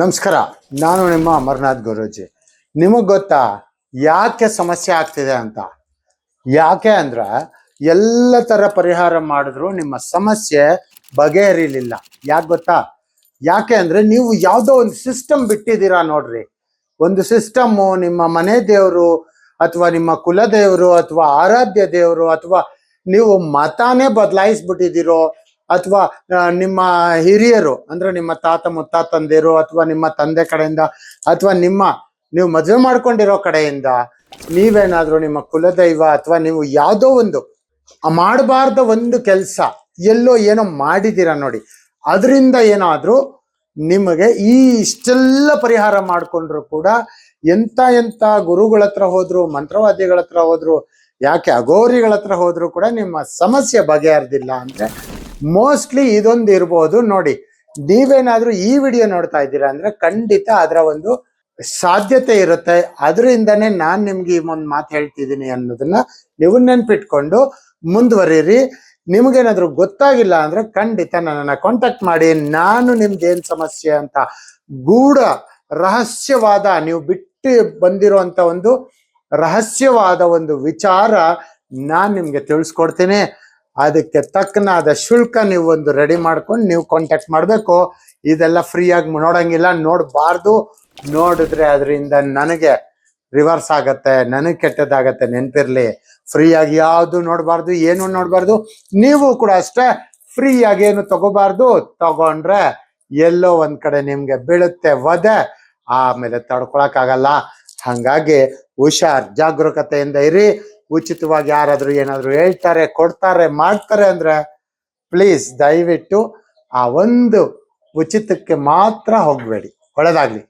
ನಮಸ್ಕಾರ. ನಾನು ನಿಮ್ಮ ಅಮರನಾಥ್ ಗುರೂಜಿ. ನಿಮಗೆ ಗೊತ್ತಾ ಯಾಕೆ ಸಮಸ್ಯೆ ಆಗ್ತಿದೆ ಅಂತ? ಯಾಕೆ ಅಂದ್ರೆ ಎಲ್ಲ ತರ ಪರಿಹಾರ ಮಾಡಿದ್ರು ನಿಮ್ಮ ಸಮಸ್ಯೆ ಬಗೆಹರಿಲಿಲ್ಲ. ಯಾಕೆ ಗೊತ್ತಾ? ಯಾಕೆ ಅಂದ್ರೆ ನೀವು ಯಾವುದೋ ಒಂದು ಸಿಸ್ಟಮ್ ಬಿಟ್ಟಿದ್ದೀರಾ ನೋಡ್ರಿ. ಒಂದು ಸಿಸ್ಟಮ್ಮು, ನಿಮ್ಮ ಮನೆ ದೇವರು ಅಥವಾ ನಿಮ್ಮ ಕುಲದೇವರು ಅಥವಾ ಆರಾಧ್ಯ ದೇವರು ಅಥವಾ ನೀವು ಮತಾನೇ ಬದಲಾಯಿಸ್ಬಿಟ್ಟಿದ್ದೀರೋ ಅಥವಾ ನಿಮ್ಮ ಹಿರಿಯರು ಅಂದ್ರೆ ನಿಮ್ಮ ತಾತ ಮುತ್ತಾತಂದಿರು ಅಥವಾ ನಿಮ್ಮ ತಂದೆ ಕಡೆಯಿಂದ ಅಥವಾ ನೀವು ಮದುವೆ ಮಾಡ್ಕೊಂಡಿರೋ ಕಡೆಯಿಂದ ನೀವೇನಾದ್ರೂ ನಿಮ್ಮ ಕುಲದೈವ ಅಥವಾ ನೀವು ಯಾವುದೋ ಒಂದು ಮಾಡಬಾರ್ದ ಒಂದು ಕೆಲಸ ಎಲ್ಲೋ ಏನೋ ಮಾಡಿದ್ದೀರಾ ನೋಡಿ, ಅದರಿಂದ ಏನಾದ್ರೂ ನಿಮಗೆ ಈ ಇಷ್ಟೆಲ್ಲ ಪರಿಹಾರ ಮಾಡ್ಕೊಂಡ್ರು ಕೂಡ ಎಂತ ಗುರುಗಳ ಹತ್ರ ಹೋದ್ರು, ಮಂತ್ರವಾದಿಗಳ ಹತ್ರ ಹೋದ್ರು, ಯಾಕೆ ಅಘೋರಿಗಳ ಹತ್ರ ಹೋದ್ರು ಕೂಡ ನಿಮ್ಮ ಸಮಸ್ಯೆ ಬಗೆಹರ್ದಿಲ್ಲ ಅಂದ್ರೆ ಮೋಸ್ಟ್ಲಿ ಇದೊಂದು ಇರ್ಬೋದು. ನೋಡಿ, ನೀವೇನಾದ್ರೂ ಈ ವಿಡಿಯೋ ನೋಡ್ತಾ ಇದ್ದೀರಾ ಅಂದ್ರೆ ಖಂಡಿತ ಅದರ ಒಂದು ಸಾಧ್ಯತೆ ಇರುತ್ತೆ. ಅದರಿಂದನೇ ನಾನು ನಿಮ್ಗೆ ಈ ಒಂದು ಮಾತು ಹೇಳ್ತಿದ್ದೀನಿ ಅನ್ನೋದನ್ನ ನೀವು ನೆನ್ಪಿಟ್ಕೊಂಡು ಮುಂದುವರಿರಿ. ನಿಮ್ಗೇನಾದ್ರೂ ಗೊತ್ತಾಗಿಲ್ಲ ಅಂದ್ರೆ ಖಂಡಿತ ನನ್ನನ್ನು ಕಾಂಟ್ಯಾಕ್ಟ್ ಮಾಡಿ. ನಾನು ನಿಮ್ಗೆ ಏನ್ ಸಮಸ್ಯೆ ಅಂತ ಗೂಢ ರಹಸ್ಯವಾದ, ನೀವು ಬಿಟ್ಟು ಬಂದಿರೋಂಥ ಒಂದು ರಹಸ್ಯವಾದ ಒಂದು ವಿಚಾರ ನಾನು ನಿಮ್ಗೆ ತಿಳಿಸ್ಕೊಡ್ತೀನಿ. ಅದಕ್ಕೆ ತಕ್ಕನಾದ ಶುಲ್ಕ ನೀವು ಒಂದು ರೆಡಿ ಮಾಡ್ಕೊಂಡು ನೀವು ಕಾಂಟ್ಯಾಕ್ಟ್ ಮಾಡಬೇಕು. ಇದೆಲ್ಲ ಫ್ರೀಯಾಗಿ ನೋಡಂಗಿಲ್ಲ, ನೋಡಬಾರ್ದು. ನೋಡಿದ್ರೆ ಅದರಿಂದ ನನಗೆ ರಿವರ್ಸ್ ಆಗತ್ತೆ, ನನಗೆ ಕೆಟ್ಟದಾಗತ್ತೆ. ನೆನಪಿರ್ಲಿ, ಫ್ರೀಯಾಗಿ ಯಾವುದು ನೋಡಬಾರ್ದು, ಏನು ನೋಡಬಾರ್ದು. ನೀವು ಕೂಡ ಅಷ್ಟೇ ಫ್ರೀಯಾಗಿ ಏನು ತಗೋಬಾರ್ದು. ತಗೊಂಡ್ರೆ ಎಲ್ಲೋ ಒಂದ್ ಕಡೆ ನಿಮ್ಗೆ ಬೀಳುತ್ತೆ ವಧೆ, ಆಮೇಲೆ ತಡ್ಕೊಳಕ್ಕಾಗಲ್ಲ. ಹಂಗಾಗಿ ಹುಷಾರ್, ಜಾಗರೂಕತೆಯಿಂದ ಇರಿ. ಉಚಿತವಾಗಿ ಯಾರಾದ್ರೂ ಏನಾದ್ರು ಹೇಳ್ತಾರೆ, ಕೊಡ್ತಾರೆ, ಮಾಡ್ತಾರೆ ಅಂದ್ರೆ ಪ್ಲೀಸ್ ದಯವಿಟ್ಟು ಆ ಒಂದು ಉಚಿತಕ್ಕೆ ಮಾತ್ರ ಹೋಗ್ಬೇಡಿ. ಒಳ್ಳೆದಾಗ್ಲಿ.